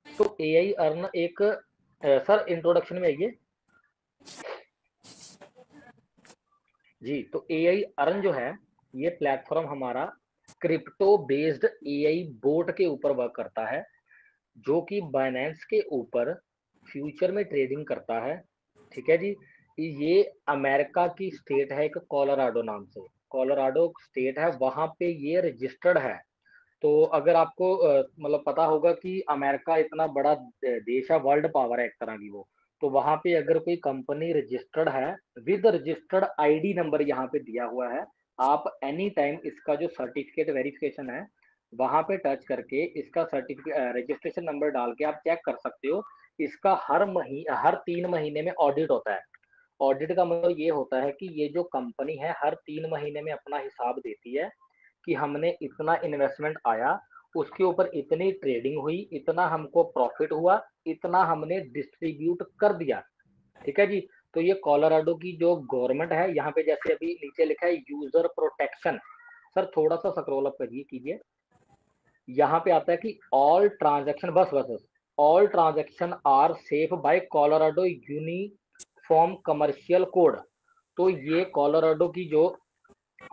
तो AI earn एक sir introduction में आइए जी। तो एआई अर्न जो है, ये प्लेटफॉर्म हमारा क्रिप्टो बेस्ड एआई बोट के ऊपर वर्क करता है, जो कि बाइनेंस के ऊपर फ्यूचर में ट्रेडिंग करता है। ठीक है जी। ये अमेरिका की स्टेट है एक, कोलोराडो नाम से, कोलोराडो स्टेट है, वहां पे ये रजिस्टर्ड है। तो अगर आपको मतलब पता होगा कि अमेरिका इतना बड़ा देश है, वर्ल्ड पावर है एक तरह की वो, तो वहां पे अगर कोई कंपनी रजिस्टर्ड है विद रजिस्टर्ड आईडी नंबर यहाँ पे दिया हुआ है, आप एनी टाइम इसका जो सर्टिफिकेट वेरिफिकेशन है वहां पे टच करके इसका सर्टिफिकेट रजिस्ट्रेशन नंबर डाल के आप चेक कर सकते हो। इसका हर 3 महीने में ऑडिट होता है। ऑडिट का मतलब ये होता है कि ये जो कंपनी है हर 3 महीने में अपना हिसाब देती है कि हमने इतना इन्वेस्टमेंट आया, उसके ऊपर इतनी ट्रेडिंग हुई, इतना हमको प्रॉफिट हुआ, इतना हमने डिस्ट्रीब्यूट कर दिया। ठीक है जी। तो ये कोलोराडो की जो गवर्नमेंट है, यहाँ पे जैसे अभी नीचे लिखा है यूजर प्रोटेक्शन, सर थोड़ा सा स्क्रॉल अप करिए कीजिए। यहाँ पे आता है कि ऑल ट्रांजैक्शन, बस बस बस, all transaction are safe by Colorado uniform commercial code. तो ये कोलोराडो की जो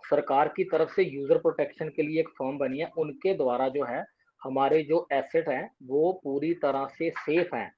सरकार की तरफ से यूजर प्रोटेक्शन के लिए एक फर्म बनी है, उनके द्वारा जो है हमारे जो एसेट हैं वो पूरी तरह से सेफ हैं।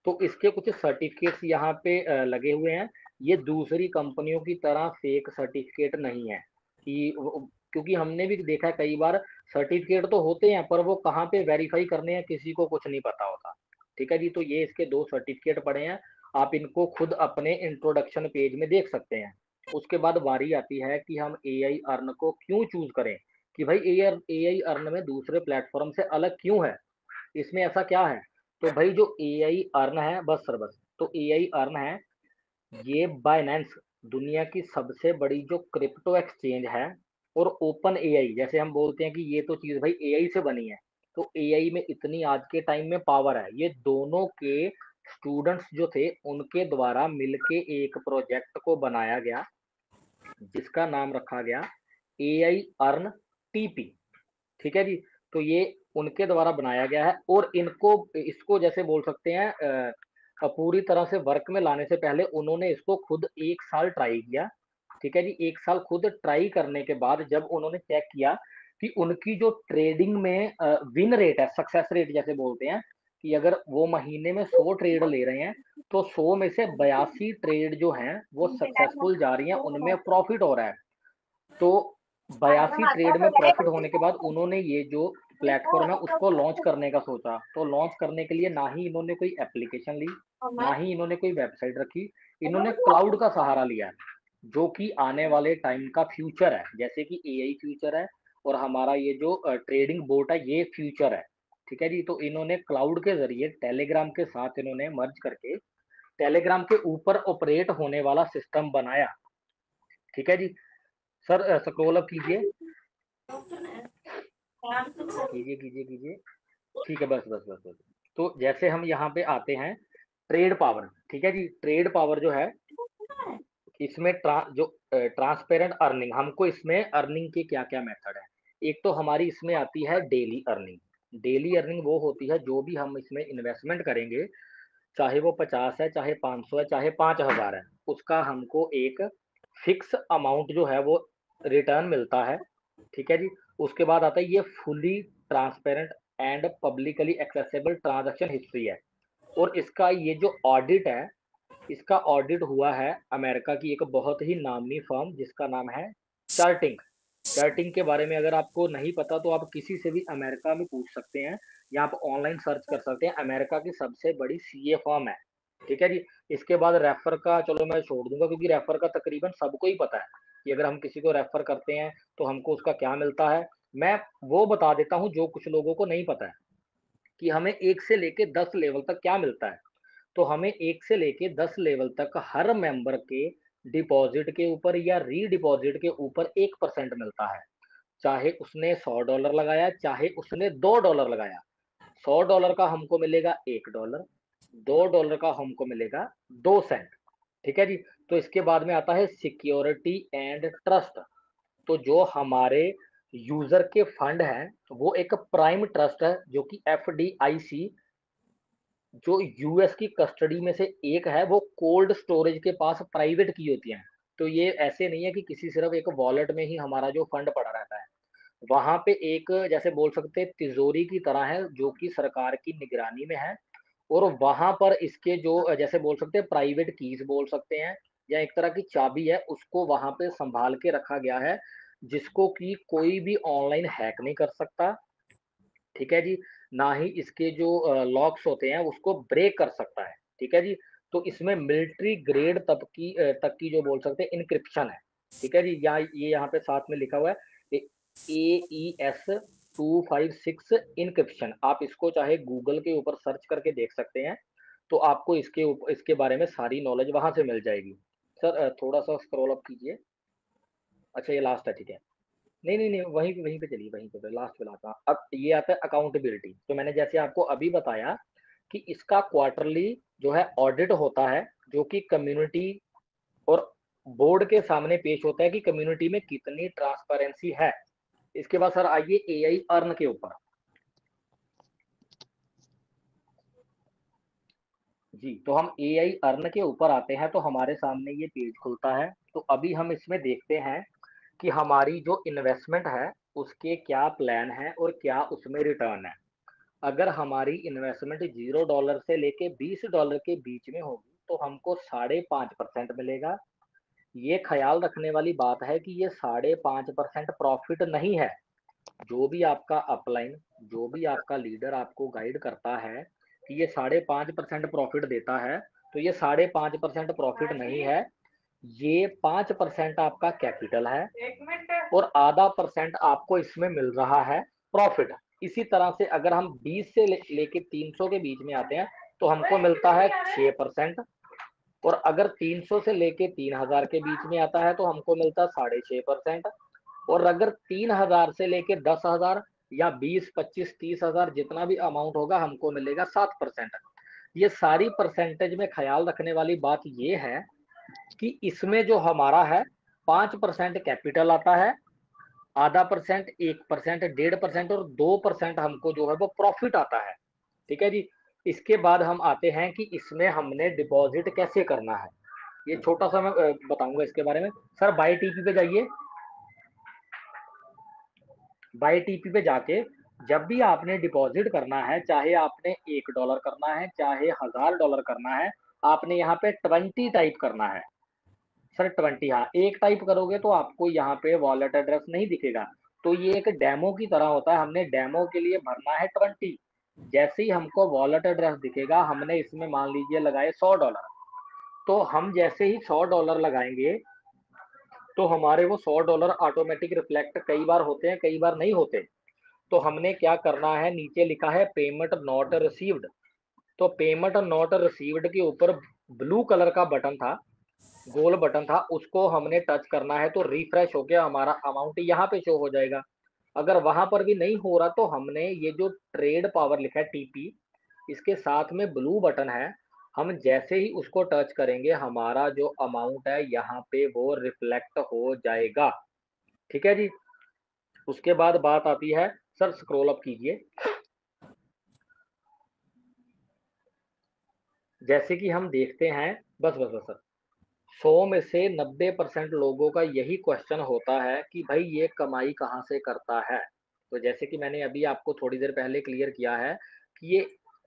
तो इसके कुछ सर्टिफिकेट्स यहाँ पे लगे हुए हैं। ये दूसरी कंपनियों की तरह फेक सर्टिफिकेट नहीं है कि क्योंकि हमने भी देखा है कई बार सर्टिफिकेट तो होते हैं पर वो कहाँ पे वेरीफाई करने हैं किसी को कुछ नहीं पता होता। ठीक है जी। तो ये इसके 2 सर्टिफिकेट पड़े हैं, आप इनको खुद अपने इंट्रोडक्शन पेज में देख सकते हैं। उसके बाद बारी आती है कि हम एआई अर्न को क्यों चूज करें, कि भाई एआई अर्न में दूसरे प्लेटफॉर्म से अलग क्यों है, इसमें ऐसा क्या है। तो भाई जो एआई अर्न है, बस सर बस, तो एआई अर्न है ये बाइनेंस, दुनिया की सबसे बड़ी जो क्रिप्टो एक्सचेंज है, और ओपन एआई, जैसे हम बोलते हैं कि ये तो चीज भाई एआई से बनी है, तो एआई में इतनी आज के टाइम में पावर है, ये दोनों के स्टूडेंट्स जो थे उनके द्वारा मिलके एक प्रोजेक्ट को बनाया गया, जिसका नाम रखा गया एआई अर्न टीपी। ठीक है जी। तो ये उनके द्वारा बनाया गया है, और इनको इसको जैसे बोल सकते हैं पूरी तरह से वर्क में लाने से पहले उन्होंने इसको खुद 1 साल ट्राई किया। ठीक है जी। 1 साल खुद ट्राई करने के बाद जब उन्होंने चेक किया कि उनकी जो ट्रेडिंग में विन रेट है, सक्सेस रेट जैसे बोलते हैं, कि अगर वो महीने में 100 ट्रेड ले रहे हैं तो 100 में से 82 ट्रेड जो हैं वो सक्सेसफुल जा रही हैं, उनमें प्रॉफिट हो रहा है। तो 82 ट्रेड में प्रॉफिट होने के बाद उन्होंने ये जो प्लेटफॉर्म है उसको लॉन्च करने का सोचा। तो लॉन्च करने के लिए ना ही इन्होंने कोई एप्लीकेशन ली, ना ही इन्होंने कोई वेबसाइट रखी, इन्होंने क्लाउड का सहारा लिया है, जो कि आने वाले टाइम का फ्यूचर है। जैसे कि एआई फ्यूचर है और हमारा ये जो ट्रेडिंग बोट है ये फ्यूचर है। ठीक है जी। तो इन्होंने क्लाउड के जरिए टेलीग्राम के साथ इन्होंने मर्ज करके टेलीग्राम के ऊपर ऑपरेट होने वाला सिस्टम बनाया। ठीक है जी। सर स्क्रॉल अप कीजिए, कीजिए कीजिए कीजिए। ठीक है, बस बस बस बस। तो जैसे हम यहाँ पे आते हैं ट्रेड पावर। ठीक है जी। ट्रेड पावर जो है इसमें जो ट्रांसपेरेंट अर्निंग, हमको इसमें अर्निंग के क्या क्या मेथड है। एक तो हमारी इसमें आती है डेली अर्निंग। डेली अर्निंग वो होती है जो भी हम इसमें इन्वेस्टमेंट करेंगे, चाहे वो 50 है, चाहे 500 है, चाहे 5000 है, उसका हमको एक फिक्स अमाउंट जो है वो रिटर्न मिलता है। ठीक है जी। उसके बाद आता है ये fully transparent and publicly accessible transaction history है। और इसका ये जो ऑडिट है, इसका ऑडिट हुआ है अमेरिका की एक बहुत ही नामी फर्म जिसका नाम है चार्टिंग। चार्टिंग के बारे में अगर आपको नहीं पता तो आप किसी से भी अमेरिका में पूछ सकते हैं, या आप ऑनलाइन सर्च कर सकते हैं, अमेरिका की सबसे बड़ी सीए फर्म है। ठीक है जी। इसके बाद रेफर का चलो मैं छोड़ दूंगा, क्योंकि रेफर का तकरीबन सबको ही पता है कि अगर हम किसी को रेफर करते हैं तो हमको उसका क्या मिलता है। मैं वो बता देता हूँ जो कुछ लोगों को नहीं पता है, कि हमें 1 से लेके 10 लेवल तक क्या मिलता है। तो हमें 1 से लेके 10 लेवल तक हर मेंबर के डिपॉजिट के ऊपर या रीडिपॉजिट के ऊपर 1% मिलता है। चाहे उसने $100 लगाया, चाहे उसने $2 लगाया, $100 का हमको मिलेगा $1, $2 का हमको मिलेगा 2 सेंट। ठीक है जी। तो इसके बाद में आता है सिक्योरिटी एंड ट्रस्ट। तो जो हमारे यूजर के फंड हैं वो एक प्राइम ट्रस्ट है, जो कि एफ डी आई सी जो यूएस की कस्टडी में से एक है, वो कोल्ड स्टोरेज के पास प्राइवेट की होती हैं। तो ये ऐसे नहीं है कि किसी सिर्फ एक वॉलेट में ही हमारा जो फंड पड़ा रहता है। वहाँ पे एक जैसे बोल सकते हैं तिजोरी की तरह है, जो कि सरकार की निगरानी में है। और वहाँ पर इसके जो जैसे बोल सकते हैं प्राइवेट कीज़ बोल सकते हैं, या एक तरह की चाबी है, उसको वहाँ पे सँभाल के रखा गया है, जिसको कि कोई भी ऑनलाइन हैक नहीं कर सकता, ठीक है जी? ना ही इसके जो लॉक्स होते हैं उसको ब्रेक कर सकता है, ठीक है जी? तो इसमें मिलिट्री ग्रेड तक की जो बोल सकते हैं एन्क्रिप्शन है, ठीक है जी? ये यहाँ पे साथ में लिखा हुआ है AES 256 एन्क्रिप्शन। आप इसको चाहे गूगल के ऊपर सर्च करके देख सकते हैं, तो आपको इसके बारे में सारी नॉलेज वहाँ से मिल जाएगी। सर थोड़ा-सा स्क्रॉल अप कीजिए। अच्छा ये लास्ट है, ठीक है। नहीं, नहीं, नहीं, वहीं पे चलिए, वहीं पे लास्ट पे लाता हूँ। अब ये आता है अकाउंटेबिलिटी। तो मैंने जैसे आपको अभी बताया कि इसका क्वार्टरली जो है ऑडिट होता है, जो कि कम्युनिटी और बोर्ड के सामने पेश होता है कि कम्युनिटी में कितनी ट्रांसपेरेंसी है। इसके बाद सर आइए एआई अर्न के ऊपर। जी, तो हम एआई अर्न के ऊपर आते हैं, तो हमारे सामने ये पेज खुलता है। तो अभी हम इसमें देखते हैं कि हमारी जो इन्वेस्टमेंट है, उसके क्या प्लान हैं और क्या उसमें रिटर्न है। अगर हमारी इन्वेस्टमेंट $0 से लेके $20 के बीच में होगी, तो हमको 5.5% मिलेगा। ये ख्याल रखने वाली बात है कि ये 5.5% प्रॉफिट नहीं है। जो भी आपका अपलाइन, जो भी आपका लीडर आपको गाइड करता है कि ये 5.5% प्रॉफिट देता है, तो ये 5.5% प्रॉफिट नहीं है। ये 5% आपका कैपिटल है और आधा परसेंट आपको इसमें मिल रहा है प्रॉफिट। इसी तरह से अगर हम 20 से लेके 300 के बीच में आते हैं, तो हमको मिलता है 6%। और अगर 300 से लेके 3000 के बीच में आता है, तो हमको मिलता है 6.5%। और अगर 3000 से लेके 10,000 या 20, 25, 30,000 जितना भी अमाउंट होगा, हमको मिलेगा 7%। ये सारी परसेंटेज में ख्याल रखने वाली बात ये है कि इसमें जो हमारा है 5% कैपिटल आता है, आधा परसेंट, 1%, 1.5% और 2% हमको जो है वो प्रॉफिट आता है, ठीक है जी। इसके बाद हम आते हैं कि इसमें हमने डिपॉजिट कैसे करना है। ये छोटा सा मैं बताऊंगा इसके बारे में। सर बाई टीपी पे जाइए। बाई टीपी पे जाके जब भी आपने डिपॉजिट करना है, चाहे आपने $1 करना है, चाहे $1000 करना है, आपने यहाँ पे 20 टाइप करना है। सर 20, हाँ, एक टाइप करोगे तो आपको यहाँ पे वॉलेट एड्रेस नहीं दिखेगा। तो ये एक डेमो की तरह होता है, हमने डेमो के लिए भरना है 20। जैसे ही हमको वॉलेट एड्रेस दिखेगा, हमने इसमें मान लीजिए लगाए $100। तो हम जैसे ही $100 लगाएंगे, तो हमारे वो $100 ऑटोमेटिक रिफ्लेक्ट कई बार होते हैं, कई बार नहीं होते। तो हमने क्या करना है, नीचे लिखा है पेमेंट नॉट रिसीव्ड। तो पेमेंट नॉट रिसीव्ड के ऊपर ब्लू कलर का बटन था, गोल बटन था, उसको हमने टच करना है, तो रिफ्रेश होकर हमारा अमाउंट यहाँ पे शो हो जाएगा। अगर वहां पर भी नहीं हो रहा, तो हमने ये जो ट्रेड पावर लिखा है टीपी, इसके साथ में ब्लू बटन है, हम जैसे ही उसको टच करेंगे, हमारा जो अमाउंट है यहाँ पे वो रिफ्लेक्ट हो जाएगा, ठीक है जी। उसके बाद बात आती है, सर स्क्रॉल अप कीजिए। जैसे कि हम देखते हैं, बस बस बस सर, 100 में से 90% लोगों का यही क्वेश्चन होता है कि भाई ये कमाई कहाँ से करता है। तो जैसे कि मैंने अभी आपको थोड़ी देर पहले क्लियर किया है कि ये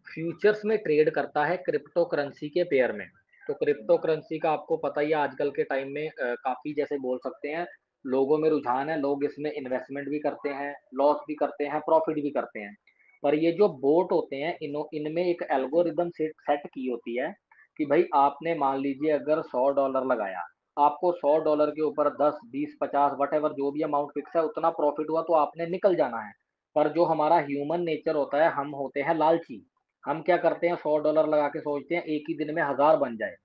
फ्यूचर्स में ट्रेड करता है क्रिप्टो करेंसी के पेयर में। तो क्रिप्टो करेंसी का आपको पता ही है, आजकल के टाइम में काफ़ी जैसे बोल सकते हैं लोगों में रुझान है, लोग इसमें इन्वेस्टमेंट भी करते हैं, लॉस भी करते हैं, प्रॉफिट भी करते हैं। पर ये जो बोट होते हैं, इनमें एक एल्गोरिदम सेट की होती है कि भाई आपने मान लीजिए अगर $100 लगाया, आपको $100 के ऊपर 10, 20, 50 वट जो भी अमाउंट फिक्स है उतना प्रॉफिट हुआ तो आपने निकल जाना है। पर जो हमारा ह्यूमन नेचर होता है, हम होते हैं लालची। हम क्या करते हैं, $100 लगा के सोचते हैं एक ही दिन में 1000 बन जाए।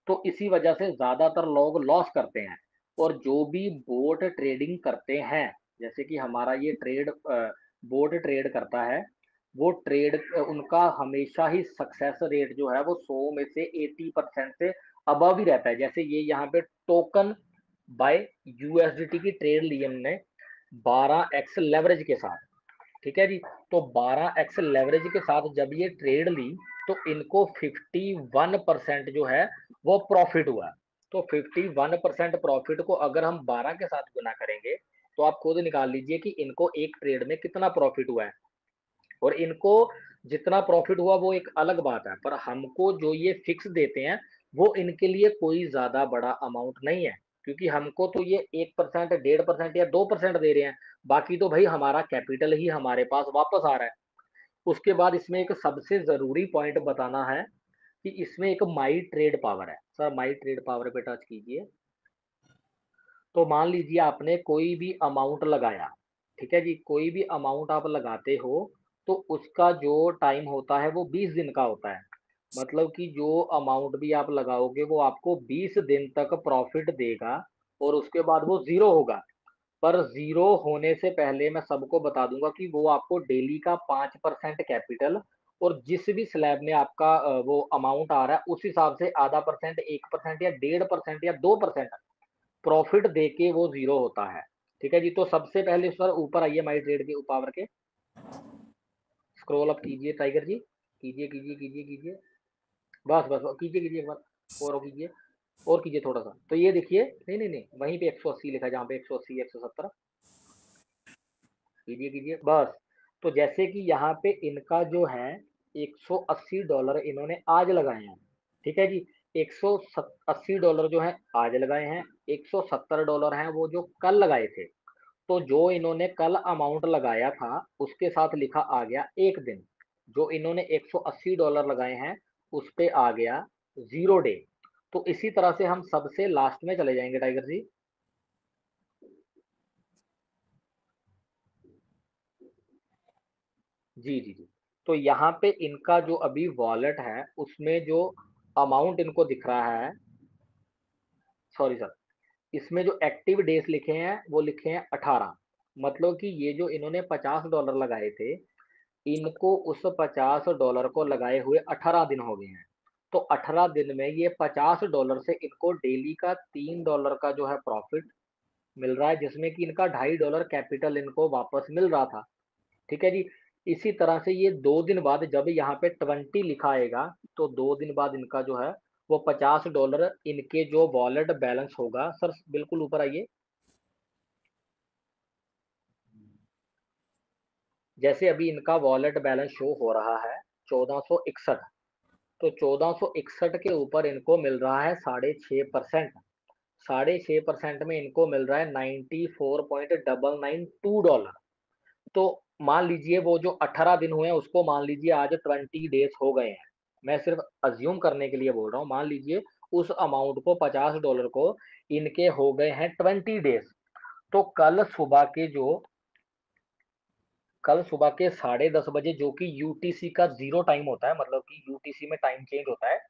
तो इसी वजह से ज्यादातर लोग लॉस करते हैं। और जो भी बोट ट्रेडिंग करते हैं, जैसे कि हमारा ये बोट ट्रेड करता है, वो ट्रेड उनका हमेशा ही सक्सेस रेट जो है वो 100 में से 80% से अबव ही रहता है। जैसे ये यहाँ पे टोकन बाय यूएसडीटी की ट्रेड ली हमने 12x लेवरेज के साथ, ठीक है जी। तो 12x लेवरेज के साथ जब ये ट्रेड ली, तो इनको 51% जो है वो प्रॉफिट हुआ। तो 51% प्रॉफिट को अगर हम 12 के साथ गुना करेंगे तो आप खुद निकाल लीजिए कि इनको एक ट्रेड में कितना प्रॉफिट हुआ है। और इनको जितना प्रॉफिट हुआ वो एक अलग बात है, पर हमको जो ये फिक्स देते हैं वो इनके लिए कोई ज्यादा बड़ा अमाउंट नहीं है, क्योंकि हमको तो ये 1%, 1.5% या 2% दे रहे हैं। बाकी तो भाई हमारा कैपिटल ही हमारे पास वापस आ रहा है। उसके बाद इसमें एक सबसे जरूरी पॉइंट बताना है कि इसमें एक माई ट्रेड पावर है। सर माई ट्रेड पावर पे टच कीजिए। तो मान लीजिए आपने कोई भी अमाउंट लगाया, ठीक है जी, कोई भी अमाउंट आप लगाते हो तो उसका जो टाइम होता है वो 20 दिन का होता है। मतलब कि जो अमाउंट भी आप लगाओगे वो आपको 20 दिन तक प्रॉफिट देगा और उसके बाद वो जीरो होगा। पर जीरो होने से पहले मैं सबको बता दूंगा कि वो आपको डेली का 5% कैपिटल और जिस भी स्लैब में आपका वो अमाउंट आ रहा है उस हिसाब से आधा परसेंट, 1% या 1.5% या 2% प्रॉफिट देके वो जीरो होता है। ठीक है जी। तो सबसे पहले सर ऊपर आइए माई ट्रेड के पावर के, स्क्रॉल अप कीजिए टाइगर जी, कीजिए कीजिए कीजिए कीजिए, बस बस बस, कीजिए कीजिए एक बार और कीजिए, और कीजिए थोड़ा सा। तो ये देखिए, नहीं नहीं नहीं, वहीं पे 180 लिखा है, जहाँ पे 180 170, कीजिए कीजिए बस। तो जैसे कि यहाँ पे इनका जो है $180 इन्होंने आज लगाए हैं, ठीक है जी। $180 जो है आज लगाए हैं, $170 हैं वो जो कल लगाए थे। तो जो इन्होंने कल अमाउंट लगाया था उसके साथ लिखा आ गया एक दिन। जो इन्होंने $180 लगाए हैं उस पे आ गया जीरो डे। तो इसी तरह से हम सबसे लास्ट में चले जाएंगे टाइगर जी। जी जी जी। तो यहाँ पे इनका जो अभी वॉलेट है उसमें जो अमाउंट इनको दिख रहा है, सॉरी सर, इसमें जो एक्टिव डेज लिखे हैं वो लिखे हैं 18। मतलब कि ये जो इन्होंने $50 लगाए थे, इनको उस $50 को लगाए हुए 18 दिन हो गए हैं। तो 18 दिन में ये $50 से इनको डेली का $3 का जो है प्रॉफिट मिल रहा है, जिसमें कि इनका $2.5 कैपिटल इनको वापस मिल रहा था। ठीक है जी। इसी तरह से ये 2 दिन बाद जब यहाँ पे 20 लिखा आएगा तो 2 दिन बाद इनका जो है वो $50 इनके जो वॉलेट बैलेंस होगा। सर बिल्कुल ऊपर आइए। जैसे अभी इनका वॉलेट बैलेंस शो हो रहा है 1461, तो 1461 के ऊपर इनको मिल रहा है 6.5%। 6.5% में इनको मिल रहा है $94.992। तो मान लीजिए वो जो 18 दिन हुए हैं उसको मान लीजिए आज 20 डेज हो गए हैं। मैं सिर्फ अज्यूम करने के लिए बोल रहा हूँ, मान लीजिए उस अमाउंट को $50 को इनके हो गए हैं 20 डेज। तो कल सुबह के 10:30 बजे जो कि यूटीसी का जीरो टाइम होता है, मतलब कि यूटीसी में टाइम चेंज होता है,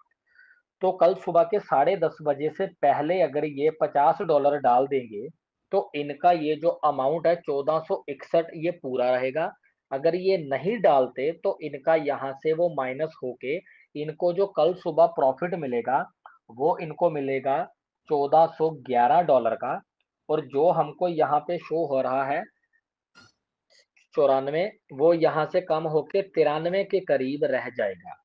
तो कल सुबह के 10:30 बजे से पहले अगर ये $50 डाल देंगे तो इनका ये जो अमाउंट है 1461 ये पूरा रहेगा। अगर ये नहीं डालते तो इनका यहाँ से वो माइनस होके इनको जो कल सुबह प्रॉफिट मिलेगा वो इनको मिलेगा $1411 का। और जो हमको यहाँ पे शो हो रहा है 94, वो यहाँ से कम होके 93 के करीब रह जाएगा।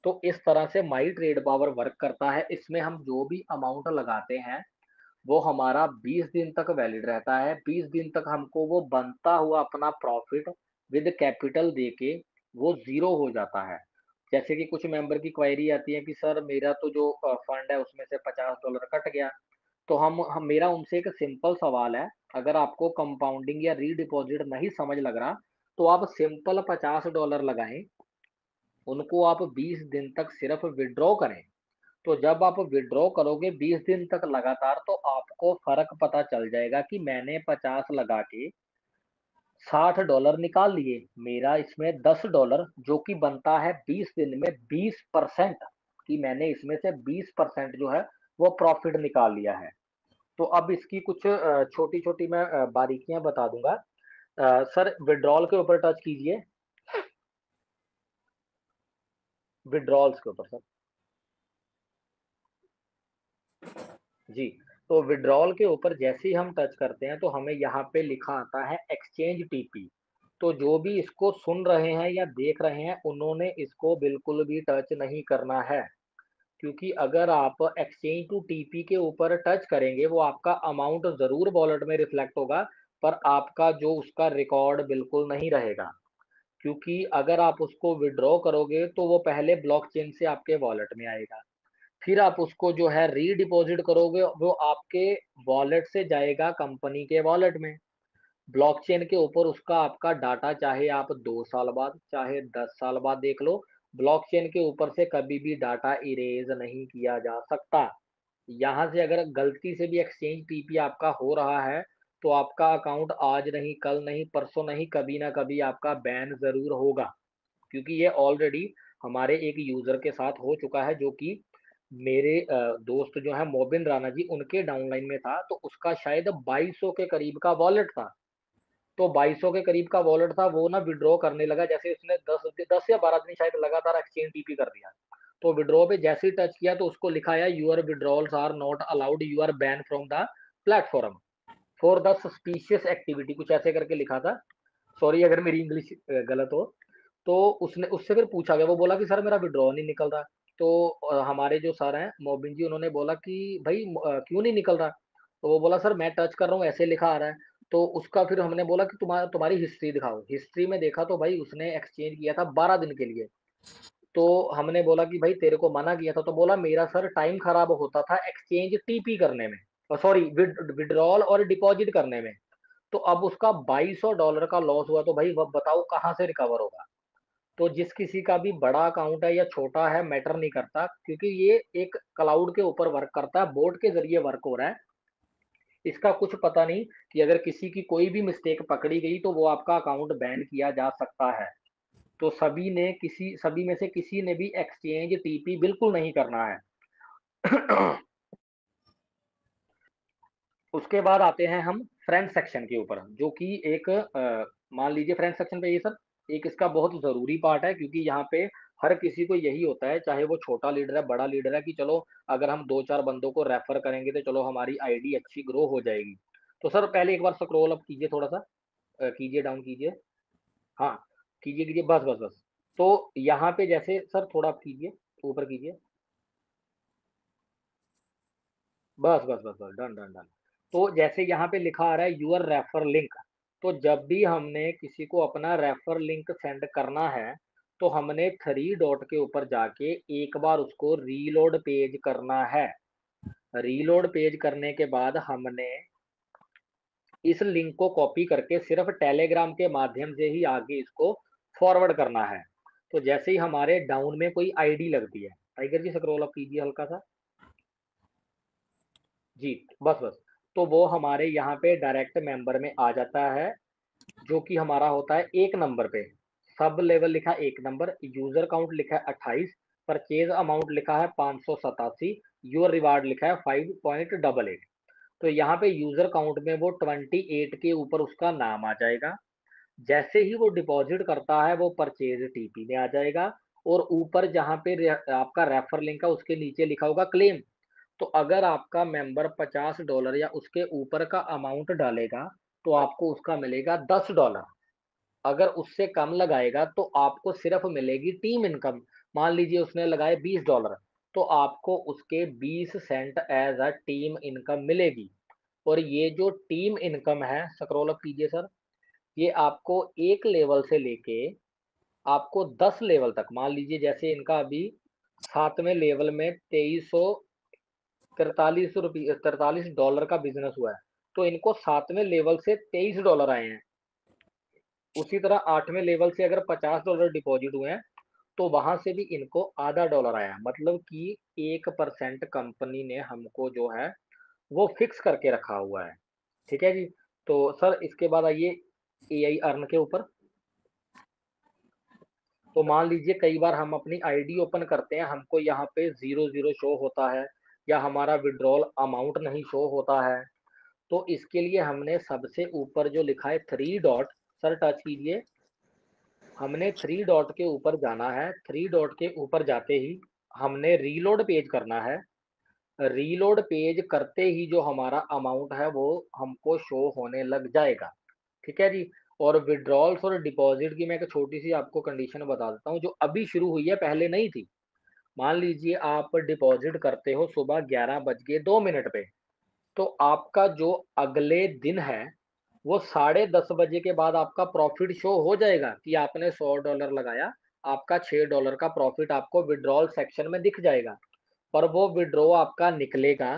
तो इस तरह से माई ट्रेड पावर वर्क करता है। इसमें हम जो भी अमाउंट लगाते हैं वो हमारा 20 दिन तक वैलिड रहता है। 20 दिन तक हमको वो बनता हुआ अपना प्रॉफिट विद कैपिटल देके वो जीरो हो जाता है। जैसे कि कुछ मेंबर की क्वेरी आती है कि सर मेरा तो जो फंड है उसमें से $50 कट गया। तो हम मेरा उनसे एक सिंपल सवाल है, अगर आपको कंपाउंडिंग या रीडिपॉजिट नहीं समझ लग रहा तो आप सिंपल $50 लगाएं, उनको आप 20 दिन तक सिर्फ विड्रॉ करें। तो जब आप विड्रॉ करोगे 20 दिन तक लगातार तो आपको फर्क पता चल जाएगा कि मैंने 50 लगा के $60 निकाल लिए, मेरा इसमें $10 जो कि बनता है 20 दिन में 20%, कि मैंने इसमें से 20% जो है वो प्रॉफिट निकाल लिया है। तो अब इसकी कुछ छोटी छोटी मैं बारीकियां बता दूंगा। सर विड्रॉल के ऊपर टच कीजिए, विड्रॉल्स के ऊपर सर। जी। तो विड्रॉल के ऊपर जैसे ही हम टच करते हैं तो हमें यहाँ पे लिखा आता है एक्सचेंज टीपी। तो जो भी इसको सुन रहे हैं या देख रहे हैं उन्होंने इसको बिल्कुल भी टच नहीं करना है, क्योंकि अगर आप एक्सचेंज टू टीपी के ऊपर टच करेंगे वो आपका अमाउंट जरूर वॉलेट में रिफ्लेक्ट होगा, पर आपका जो उसका रिकॉर्ड बिल्कुल नहीं रहेगा। क्योंकि अगर आप उसको विड्रॉ करोगे तो वो पहले ब्लॉकचेन से आपके वॉलेट में आएगा, फिर आप उसको जो है रीडिपॉजिट करोगे वो आपके वॉलेट से जाएगा कंपनी के वॉलेट में। ब्लॉकचेन के ऊपर उसका आपका डाटा चाहे आप 2 साल बाद चाहे 10 साल बाद देख लो, ब्लॉकचेन के ऊपर से कभी भी डाटा इरेज नहीं किया जा सकता। यहाँ से अगर गलती से भी एक्सचेंज टीपी आपका हो रहा है तो आपका अकाउंट आज नहीं कल नहीं परसों नहीं कभी ना कभी आपका बैन जरूर होगा। क्योंकि ये ऑलरेडी हमारे एक यूजर के साथ हो चुका है, जो कि मेरे दोस्त जो है मोबिन राणा जी उनके डाउनलाइन में था, तो उसका शायद 2200 के करीब का वॉलेट था। तो 2200 के करीब का वॉलेट था, वो ना विड्रॉ करने लगा, जैसे उसने 10 या 12 दिन शायद लगातार एक्सचेंज टीपी कर दिया। तो विड्रॉ पे जैसे ही टच किया तो उसको लिखा है your withdrawals are not allowed, you are ban from the platform for the suspicious activity, कुछ ऐसे करके लिखा था। सॉरी अगर मेरी इंग्लिश गलत हो। तो उसने उससे फिर पूछा गया, वो बोला कि सर मेरा विड्रॉ नहीं निकल रहा। तो हमारे जो सर हैं मोबिन जी उन्होंने बोला कि भाई क्यों नहीं निकल रहा। तो वो बोला सर मैं टच कर रहा हूँ ऐसे लिखा आ रहा है। तो उसका फिर हमने बोला कि तुम्हारी हिस्ट्री दिखाओ। हिस्ट्री में देखा तो भाई उसने एक्सचेंज किया था 12 दिन के लिए। तो हमने बोला कि भाई तेरे को मना किया था, तो बोला मेरा सर टाइम खराब होता था एक्सचेंज टीपी करने में, सॉरी विड्रॉल और डिपॉजिट करने में। तो अब उसका $2200 का लॉस हुआ, तो भाई वह बताओ कहाँ से रिकवर होगा। तो जिस किसी का भी बड़ा अकाउंट है या छोटा है मैटर नहीं करता, क्योंकि ये एक क्लाउड के ऊपर वर्क करता है, बोर्ड के जरिए वर्क हो रहा है। इसका कुछ पता नहीं कि अगर किसी की कोई भी मिस्टेक पकड़ी गई तो वो आपका अकाउंट बैन किया जा सकता है। तो सभी में से किसी ने भी एक्सचेंज टीपी बिल्कुल नहीं करना है। उसके बाद आते हैं हम फ्रेंड सेक्शन के ऊपर, जो कि एक मान लीजिए फ्रेंड सेक्शन पे ये सब एक इसका बहुत ज़रूरी पार्ट है, क्योंकि यहाँ पे हर किसी को यही होता है, चाहे वो छोटा लीडर है बड़ा लीडर है, कि चलो अगर हम 2-4 बंदों को रेफर करेंगे तो चलो हमारी आईडी अच्छी ग्रो हो जाएगी। तो सर पहले एक बार स्क्रॉल अप कीजिए, थोड़ा सा कीजिए, डाउन कीजिए। हाँ, कीजिए कीजिए, बस बस बस। तो यहाँ पे जैसे सर थोड़ा आप कीजिए, ऊपर कीजिए, बस बस बस बस, डन डन डन। तो जैसे यहाँ पे लिखा आ रहा है यूर रेफर लिंक, तो जब भी हमने किसी को अपना रेफर लिंक सेंड करना है तो हमने 3 डॉट के ऊपर जाके एक बार उसको रीलोड पेज करना है। रीलोड पेज करने के बाद हमने इस लिंक को कॉपी करके सिर्फ टेलीग्राम के माध्यम से ही आगे इसको फॉरवर्ड करना है। तो जैसे ही हमारे डाउन में कोई आईडी लगती है, टाइगर जी स्क्रॉल अप कीजिए हल्का सा, जी, बस बस। तो वो हमारे यहाँ पे डायरेक्ट मेंबर में आ जाता है, जो कि हमारा होता है 1 नंबर पे। सब लेवल लिखा है 1 नंबर, यूजर काउंट लिखा है 28, परचेज अमाउंट लिखा है 587, योर रिवार्ड लिखा है 5.88। तो यहाँ पे यूजर काउंट में वो 28 के ऊपर उसका नाम आ जाएगा। जैसे ही वो डिपॉजिट करता है वो परचेज टीपी में आ जाएगा। और ऊपर जहाँ पे आपका रेफर लिंक है उसके नीचे लिखा होगा क्लेम। तो अगर आपका मेंबर $50 या उसके ऊपर का अमाउंट डालेगा तो आपको उसका मिलेगा $10। अगर उससे कम लगाएगा तो आपको सिर्फ मिलेगी टीम इनकम। मान लीजिए उसने लगाए $20, तो आपको उसके 20 cent as a team income मिलेगी। और ये जो टीम इनकम है, स्क्रॉल अप कीजिए सर, ये आपको एक लेवल से लेके आपको 10 लेवल तक, मान लीजिए जैसे इनका अभी 7वें लेवल में 2343 का बिजनेस हुआ है, तो इनको 7वें लेवल से $23 आए हैं। उसी तरह 8वें लेवल से अगर $50 डिपॉजिट हुए हैं तो वहां से भी इनको आधा डॉलर आया, मतलब कि 1% कंपनी ने हमको जो है वो फिक्स करके रखा हुआ है। ठीक है जी। तो सर इसके बाद आइए एआई अर्न के ऊपर। तो मान लीजिए कई बार हम अपनी आईडी ओपन करते हैं, हमको यहाँ पे 00 शो होता है या हमारा विड्रॉल अमाउंट नहीं शो होता है। तो इसके लिए हमने सबसे ऊपर जो लिखा है 3 डॉट, सर टच कीजिए। हमने 3 डॉट के ऊपर जाना है, 3 डॉट के ऊपर जाते ही हमने रीलोड पेज करना है। रीलोड पेज करते ही जो हमारा अमाउंट है वो हमको शो होने लग जाएगा। ठीक है जी। और विड्रॉल्स और डिपॉजिट की मैं एक छोटी सी आपको कंडीशन बता देता हूँ, जो अभी शुरू हुई है, पहले नहीं थी। मान लीजिए आप डिपॉजिट करते हो सुबह 11 बज के 2 मिनट पे, तो आपका जो अगले दिन है, वो 10:30 बजे के बाद आपका प्रॉफिट शो हो जाएगा कि आपने $100 लगाया, आपका $6 का प्रॉफिट आपको विड्रॉल सेक्शन में दिख जाएगा। पर वो विड्रॉ आपका निकलेगा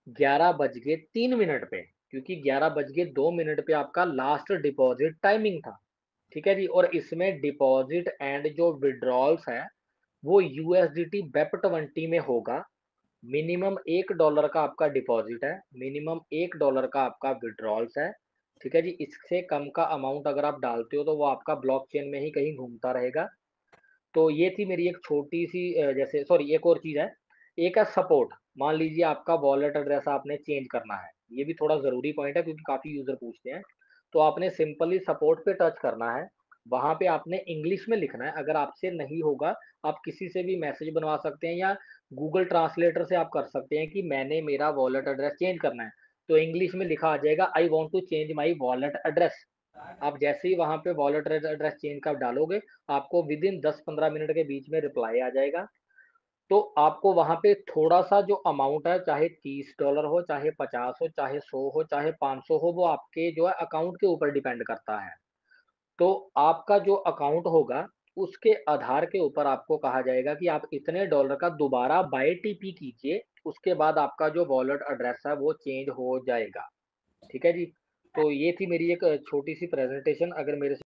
11 बज के 3 मिनट पे, क्योंकि 11 बज के 2 मिनट पे आपका लास्ट डिपॉजिट टाइमिंग था। ठीक है जी। और इसमें डिपॉजिट एंड जो विड्रॉल्स है वो यूएसडीटी बेप 20 में होगा। मिनिमम $1 का आपका डिपॉजिट है, मिनिमम $1 का आपका विड्रॉल्स है। ठीक है जी। इससे कम का अमाउंट अगर आप डालते हो तो वो आपका ब्लॉकचेन में ही कहीं घूमता रहेगा। तो ये थी मेरी एक छोटी सी जैसे, सॉरी, एक और चीज है। एक है सपोर्ट। मान लीजिए आपका वॉलेट एड्रेस आपने चेंज करना है, ये भी थोड़ा जरूरी पॉइंट है क्योंकि काफी यूजर पूछते हैं। तो आपने सिंपली सपोर्ट पे टच करना है। वहां पे आपने इंग्लिश में लिखना है। अगर आपसे नहीं होगा, आप किसी से भी मैसेज बनवा सकते हैं या गूगल ट्रांसलेटर से आप कर सकते हैं कि मैंने मेरा वॉलेट एड्रेस चेंज करना है। तो इंग्लिश में लिखा आ जाएगा, I want to change my wallet address. आप जैसे ही वहां पे वॉलेट एड्रेस चेंज का डालोगे, आपको विद इन 10-15 मिनट के बीच में रिप्लाई आ जाएगा। तो आपको वहां पे थोड़ा सा जो अमाउंट है, चाहे $30 हो, चाहे 50 हो, चाहे 100 हो, चाहे 500 हो, वो आपके जो है अकाउंट के ऊपर डिपेंड करता है। तो आपका जो अकाउंट होगा, उसके आधार के ऊपर आपको कहा जाएगा कि आप इतने डॉलर का दोबारा बाय टीपी कीजिए। उसके बाद आपका जो वॉलेट एड्रेस है वो चेंज हो जाएगा। ठीक है जी। तो ये थी मेरी एक छोटी सी प्रेजेंटेशन। अगर मेरे से